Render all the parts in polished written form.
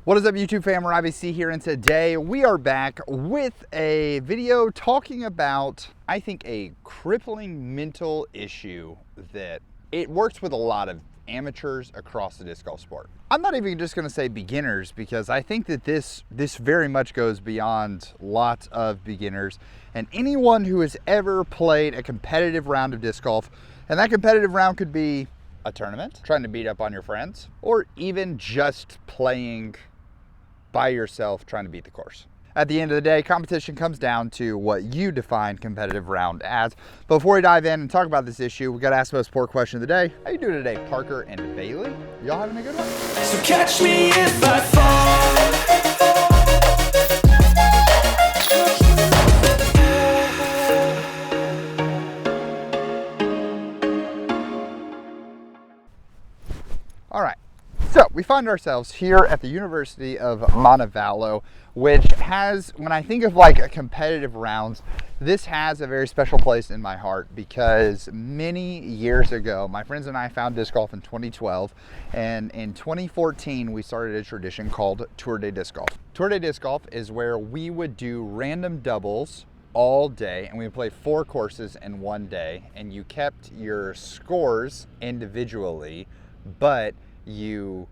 What is up, YouTube fam? Robbie here, and today we are back with a video talking about, I think, a crippling mental issue that it works with a lot of amateurs across the disc golf sport. I'm not even just going to say beginners, because I think that this very much goes beyond lots of beginners and anyone who has ever played a competitive round of disc golf. And that competitive round could be a tournament, trying to beat up on your friends, or even just playing by yourself, trying to beat the course. At the end of the day, competition comes down to what you define competitive round as. Before we dive in and talk about this issue, we got to ask the most important question of the day. How you doing today, Parker and Bailey? Y'all having a good one? So catch me if I fall. All right. So we find ourselves here at the University of Montevallo, which has, when I think of like a competitive rounds, this has a very special place in my heart, because many years ago, my friends and I found disc golf in 2012, and in 2014, we started a tradition called Tour de Disc Golf. Tour de Disc Golf is where we would do random doubles all day, and we would play 4 courses in one day, and you kept your scores individually, but you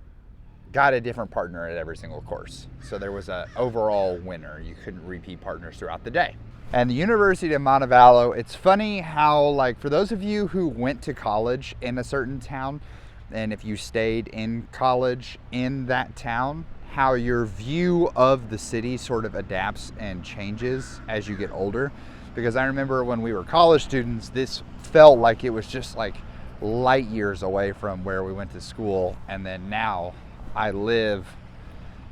got a different partner at every single course. So there was an overall winner. You couldn't repeat partners throughout the day. And the University of Montevallo, it's funny how, like, for those of you who went to college in a certain town, and if you stayed in college in that town, how your view of the city sort of adapts and changes as you get older. Because I remember when we were college students, this felt like it was just like light years away from where we went to school, and then now I live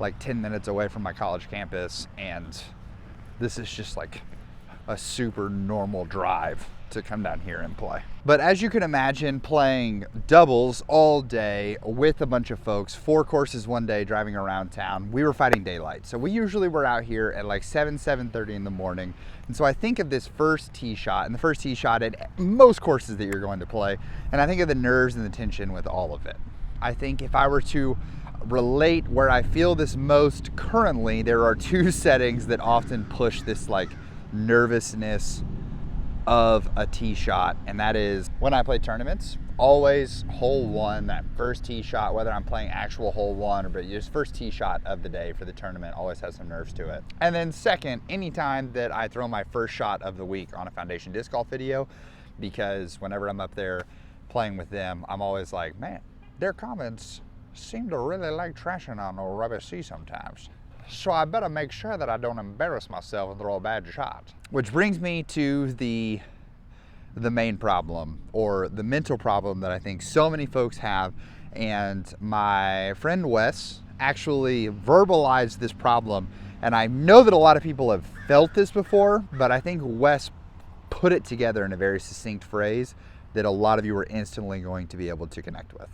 like 10 minutes away from my college campus, and this is just like a super normal drive to come down here and play. But as you can imagine, playing doubles all day with a bunch of folks, 4 courses one day, driving around town, we were fighting daylight. So we usually were out here at like 7:30 in the morning. And so I think of this first tee shot, and the first tee shot at most courses that you're going to play, and I think of the nerves and the tension with all of it. I think if I were to relate where I feel this most currently, there are 2 settings that often push this like nervousness of a tee shot, and that is when I play tournaments. Always hole 1, that first tee shot, whether I'm playing actual hole 1 or but just first tee shot of the day for the tournament, always has some nerves to it. And then second, anytime that I throw my first shot of the week on a foundation disc golf video, because whenever I'm up there playing with them, I'm always like, man, their comments seem to really like trashing on old Robbie sometimes. So I better make sure that I don't embarrass myself and throw a bad shot. Which brings me to the main problem, or the mental problem that I think so many folks have. And my friend Wes actually verbalized this problem. And I know that a lot of people have felt this before, but I think Wes put it together in a very succinct phrase that a lot of you are instantly going to be able to connect with.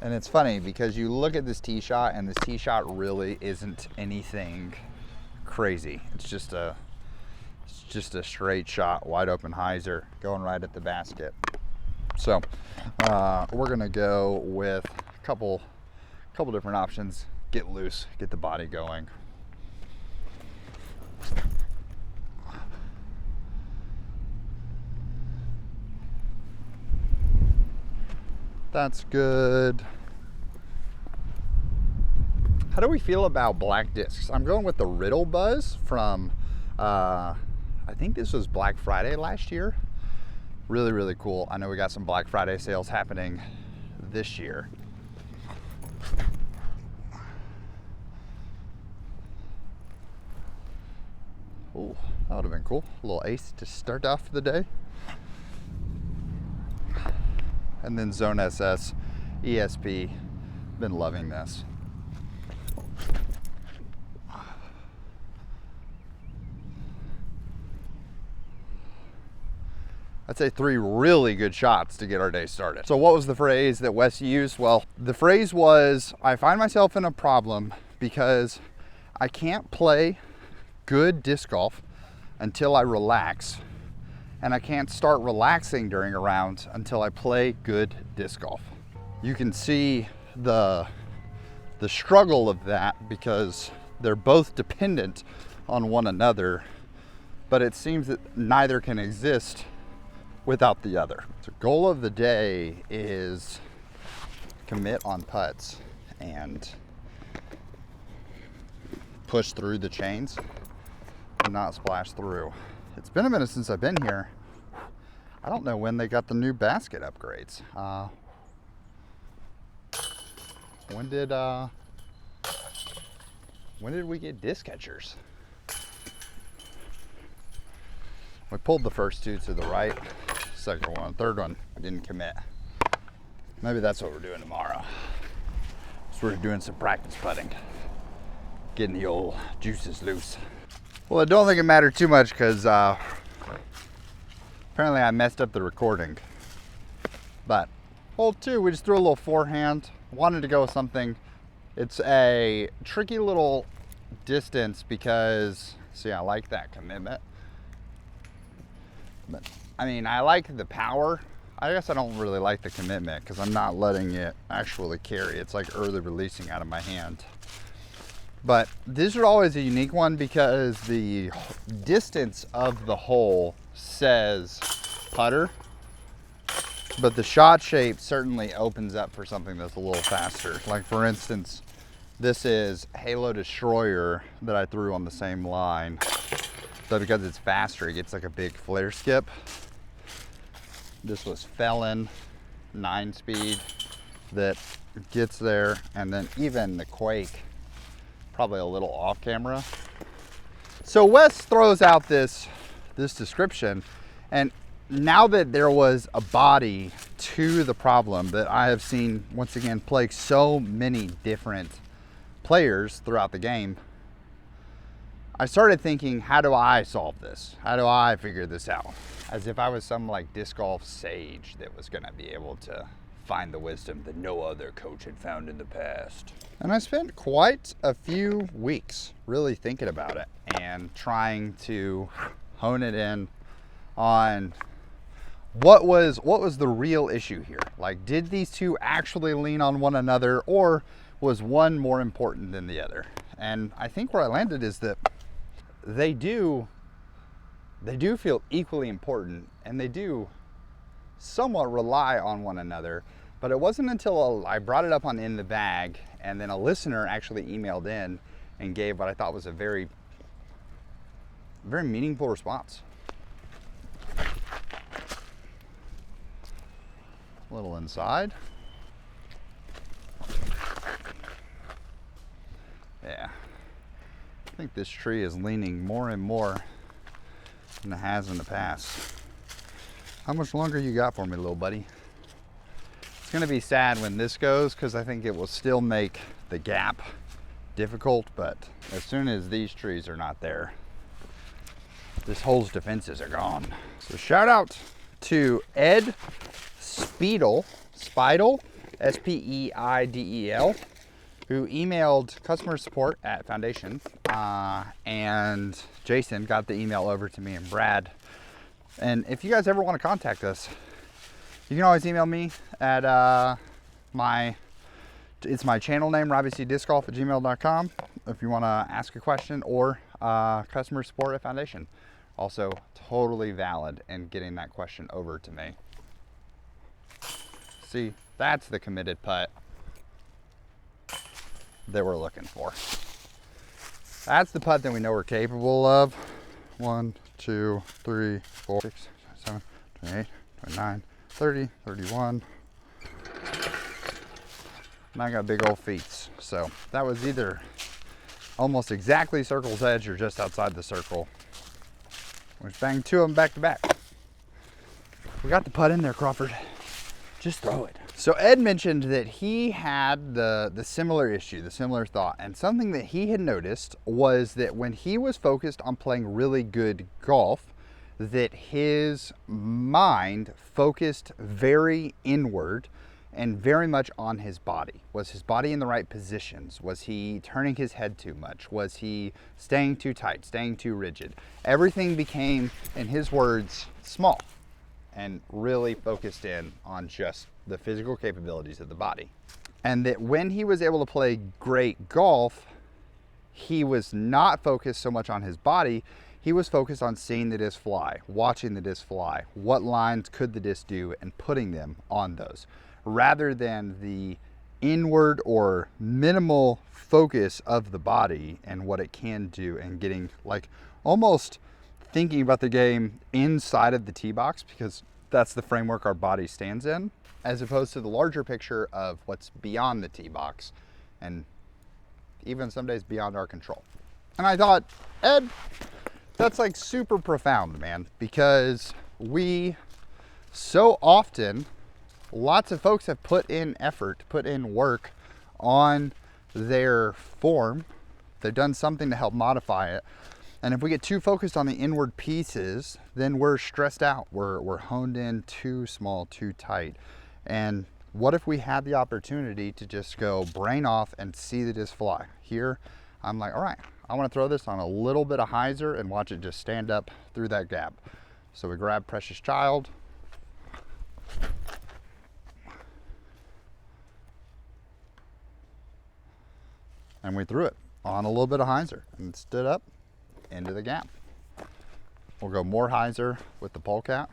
And it's funny because you look at this tee shot, and this tee shot really isn't anything crazy. It's just a straight shot, wide open hyzer, going right at the basket. So we're gonna go with a couple different options. Get loose, get the body going. That's good. How do we feel about black discs? I'm going with the Riddle Buzz from, I think this was Black Friday last year. Really, really cool. I know we got some Black Friday sales happening this year. Oh, that would have been cool. A little ace to start off the day. And then Zone SS, ESP, been loving this. I'd say 3 really good shots to get our day started. So what was the phrase that Wes used? Well, the phrase was, I find myself in a problem because I can't play good disc golf until I relax, and I can't start relaxing during a round until I play good disc golf. You can see the the struggle of that, because they're both dependent on one another, but it seems that neither can exist without the other. So goal of the day is commit on putts and push through the chains and not splash through. It's been a minute since I've been here. I don't know when they got the new basket upgrades. When did we get disc catchers? We pulled the first two to the right, second one, third one, I didn't commit. Maybe that's what we're doing tomorrow. So we're doing some practice putting, getting the old juices loose. Well, I don't think it mattered too much because apparently I messed up the recording. But hole 2, we just threw a little forehand. Wanted to go with something. It's a tricky little distance because, see, I like that commitment. But I mean, I like the power. I guess I don't really like the commitment because I'm not letting it actually carry. It's like early releasing out of my hand. But this is always a unique one because the distance of the hole says putter, but the shot shape certainly opens up for something that's a little faster. Like for instance, this is Halo Destroyer that I threw on the same line. So because it's faster, it gets like a big flare skip. This was Felon 9-speed that gets there, and then even the Quake, probably a little off camera. So Wes throws out this description, and now that there was a body to the problem that I have seen once again plague so many different players throughout the game, I started thinking, how do I solve this? How do I figure this out? As if I was some like disc golf sage that was gonna be able to find the wisdom that no other coach had found in the past. And I spent quite a few weeks really thinking about it and trying to hone it in on what was the real issue here. Like, did these two actually lean on one another, or was one more important than the other? And I think where I landed is that they do feel equally important, and they do somewhat rely on one another. But it wasn't until I brought it up on In the Bag, and then a listener actually emailed in and gave what I thought was a very, very meaningful response. A little inside. Yeah. I think this tree is leaning more and more than it has in the past. How much longer you got for me, little buddy? It's gonna be sad when this goes, because I think it will still make the gap difficult, but as soon as these trees are not there, this hole's defenses are gone. So shout out to Ed Speidel, S-P-E-I-D-E-L, who emailed customer support at Foundation, and Jason got the email over to me and Brad. And if you guys ever want to contact us, you can always email me at my channel name, RobbieCDiscGolf@gmail.com, if you want to ask a question, or customer support at Foundation. Also totally valid in getting that question over to me. See, that's the committed putt that we're looking for. That's the putt that we know we're capable of. 1, 2, 3, 4, 6, 7, 28, 29, 30, 31. And I got big old feet. So that was either almost exactly circle's edge or just outside the circle. We banged 2 of them back to back. We got the putt in there, Crawford. Just throw it. So Ed mentioned that he had the similar issue, the similar thought, and something that he had noticed was that when he was focused on playing really good golf, that his mind focused very inward and very much on his body. Was his body in the right positions? Was he turning his head too much? Was he staying too tight, staying too rigid? Everything became, in his words, small, and really focused in on just the physical capabilities of the body. And that when he was able to play great golf, he was not focused so much on his body. He was focused on seeing the disc fly, watching the disc fly, what lines could the disc do, and putting them on those, rather than the inward or minimal focus of the body and what it can do, and getting like almost thinking about the game inside of the tee box, because that's the framework our body stands in, as opposed to the larger picture of what's beyond the tee box, and even some days beyond our control. And I thought, Ed, that's like super profound, man, because we so often, lots of folks have put in effort, put in work on their form. They've done something to help modify it. And if we get too focused on the inward pieces, then we're stressed out. We're honed in too small, too tight. And what if we had the opportunity to just go brain off and see the disc fly? Here, I'm like, all right, I want to throw this on a little bit of hyzer and watch it just stand up through that gap. So we grab Precious Child. And we threw it on a little bit of hyzer and stood up into the gap. We'll go more hyzer with the polecat.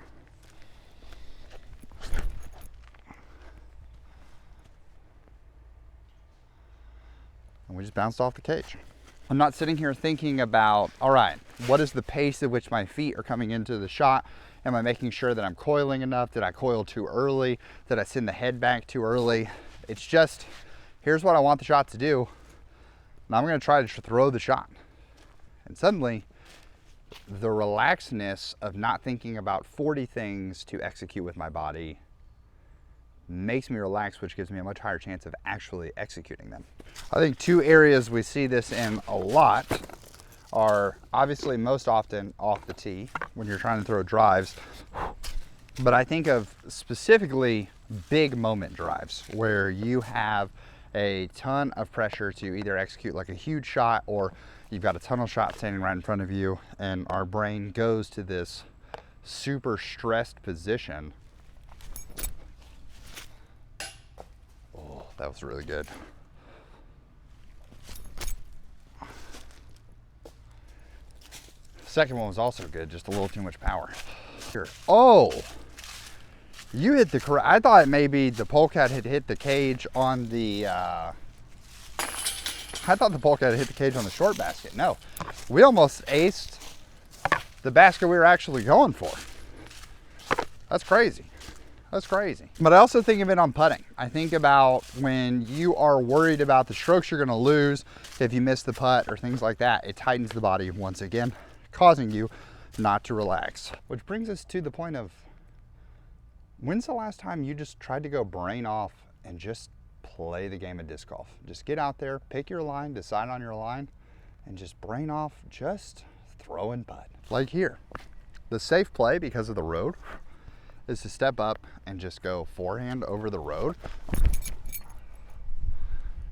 And we just bounced off the cage. I'm not sitting here thinking about, all right, what is the pace at which my feet are coming into the shot? Am I making sure that I'm coiling enough? Did I coil too early? Did I send the head back too early? It's just, here's what I want the shot to do. And I'm gonna try to throw the shot. And suddenly, the relaxedness of not thinking about 40 things to execute with my body makes me relax, which gives me a much higher chance of actually executing them. I think two areas we see this in a lot are obviously most often off the tee when you're trying to throw drives, but I think of specifically big moment drives where you have a ton of pressure to either execute like a huge shot, or you've got a tunnel shot standing right in front of you, and our brain goes to this super stressed position. Oh, that was really good. Second one was also good, just a little too much power. Here. Oh, you hit the correct. I thought maybe the polecat had hit the cage on the, I thought the polecat had hit the cage on the short basket. No, we almost aced the basket we were actually going for. That's crazy. That's crazy. But I also think of it on putting. I think about when you are worried about the strokes you're gonna lose if you miss the putt or things like that, it tightens the body once again, causing you not to relax. Which brings us to the point of, when's the last time you just tried to go brain off and just play the game of disc golf? Just get out there, pick your line, decide on your line, and just brain off, just throw and putt. Like here, the safe play because of the road is to step up and just go forehand over the road.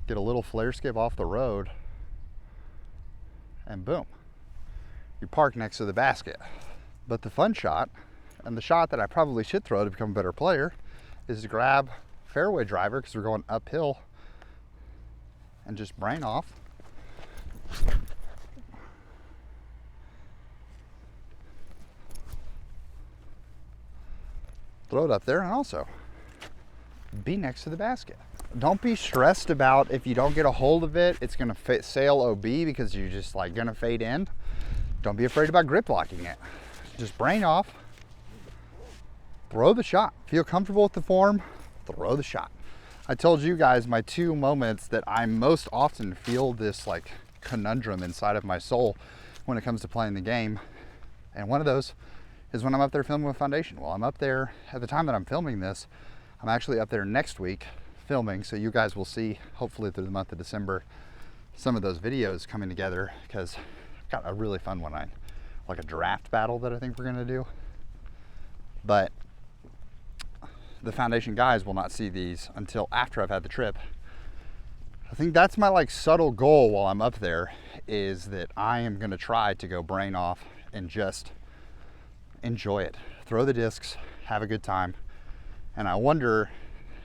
Get a little flare skip off the road, and boom, you park next to the basket. But the fun shot, and the shot that I probably should throw to become a better player, is to grab fairway driver, because we're going uphill, and just brain off. Throw it up there, and also be next to the basket. Don't be stressed about if you don't get a hold of it, it's gonna sail OB because you're just like gonna fade in. Don't be afraid about grip locking it. Just brain off, throw the shot. Feel comfortable with the form, throw the shot. I told you guys my two moments that I most often feel this like conundrum inside of my soul when it comes to playing the game. And one of those is when I'm up there filming with Foundation. Well, I'm up there at the time that I'm filming this. I'm actually up there next week filming, so you guys will see, hopefully through the month of December, some of those videos coming together, because I've got a really fun one, like a draft battle that I think we're gonna do. But the Foundation guys will not see these until after I've had the trip. I think that's my like subtle goal while I'm up there, is that I am gonna try to go brain off and just enjoy it. Throw the discs, have a good time. And I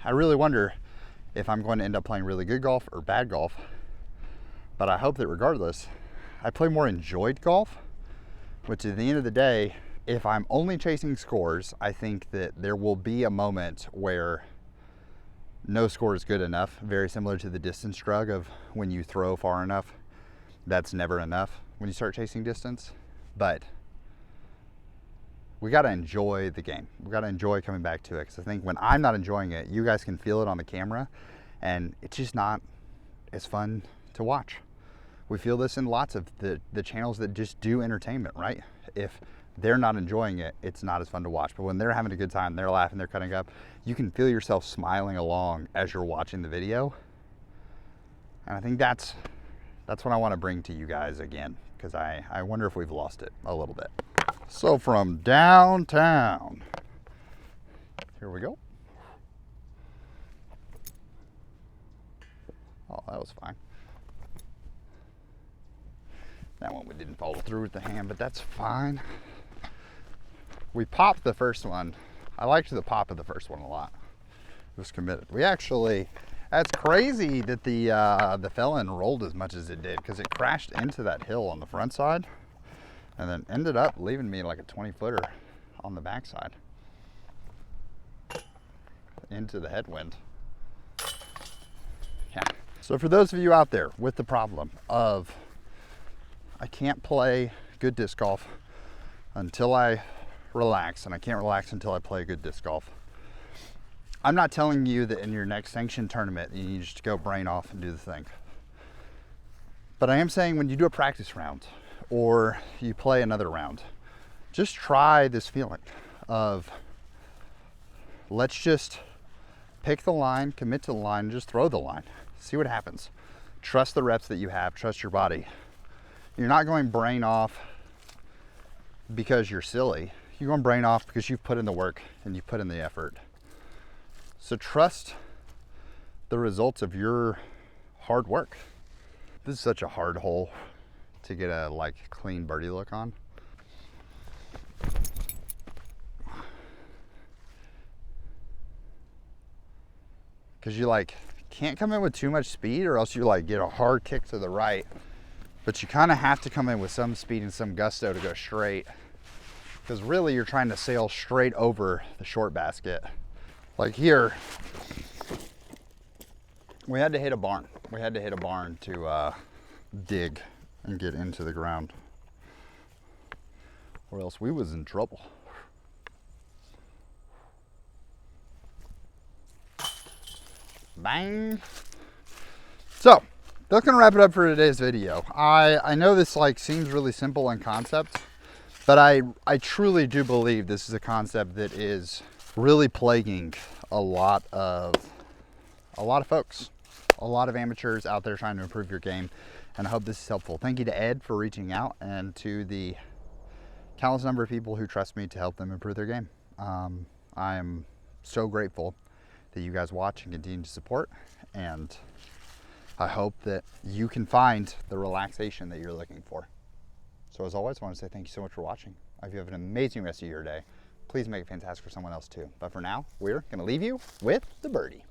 really wonder, if I'm going to end up playing really good golf or bad golf. But I hope that regardless, I play more enjoyed golf, which at the end of the day, if I'm only chasing scores, I think that there will be a moment where no score is good enough, very similar to the distance drug of when you throw far enough, that's never enough when you start chasing distance. But we got to enjoy the game. We got to enjoy coming back to it, because I think when I'm not enjoying it, you guys can feel it on the camera, and it's just not as fun to watch. We feel this in lots of the channels that just do entertainment, right? If they're not enjoying it, it's not as fun to watch. But when they're having a good time, they're laughing, they're cutting up, you can feel yourself smiling along as you're watching the video. And I think that's what I want to bring to you guys again, because I wonder if we've lost it a little bit. So from downtown, here we go. Oh, that was fine. That one we didn't follow through with the hand, but that's fine. We popped the first one. I liked the pop of the first one a lot. It was committed. We actually, that's crazy that the Felon rolled as much as it did, because it crashed into that hill on the front side and then ended up leaving me like a 20-footer on the backside into the headwind. Yeah. So for those of you out there with the problem of I can't play good disc golf until I relax, and I can't relax until I play good disc golf, I'm not telling you that in your next sanctioned tournament you need just to go brain off and do the thing. But I am saying when you do a practice round or you play another round, just try this feeling of let's just pick the line, commit to the line, and just throw the line. See what happens. Trust the reps that you have, trust your body. You're not going brain off because you're silly. You're going brain off because you've put in the work and you've put in the effort. So trust the results of your hard work. This is such a hard hole to get a like clean birdie look on. Because you like can't come in with too much speed, or else you like get a hard kick to the right. But you kind of have to come in with some speed and some gusto to go straight, because really you're trying to sail straight over the short basket. Like here, we had to hit a barn. We had to hit a barn to dig and get into the ground, or else we was in trouble. Bang. So that's gonna wrap it up for today's video. I know this like seems really simple in concept, but I truly do believe this is a concept that is really plaguing a lot of folks, a lot of amateurs out there trying to improve your game, and I hope this is helpful. Thank you to Ed for reaching out, and to the countless number of people who trust me to help them improve their game. I am so grateful that you guys watch and continue to support, and I hope that you can find the relaxation that you're looking for. So as always, I want to say thank you so much for watching. I hope you have an amazing rest of your day. Please make it fantastic for someone else too. But for now, we're going to leave you with the birdie.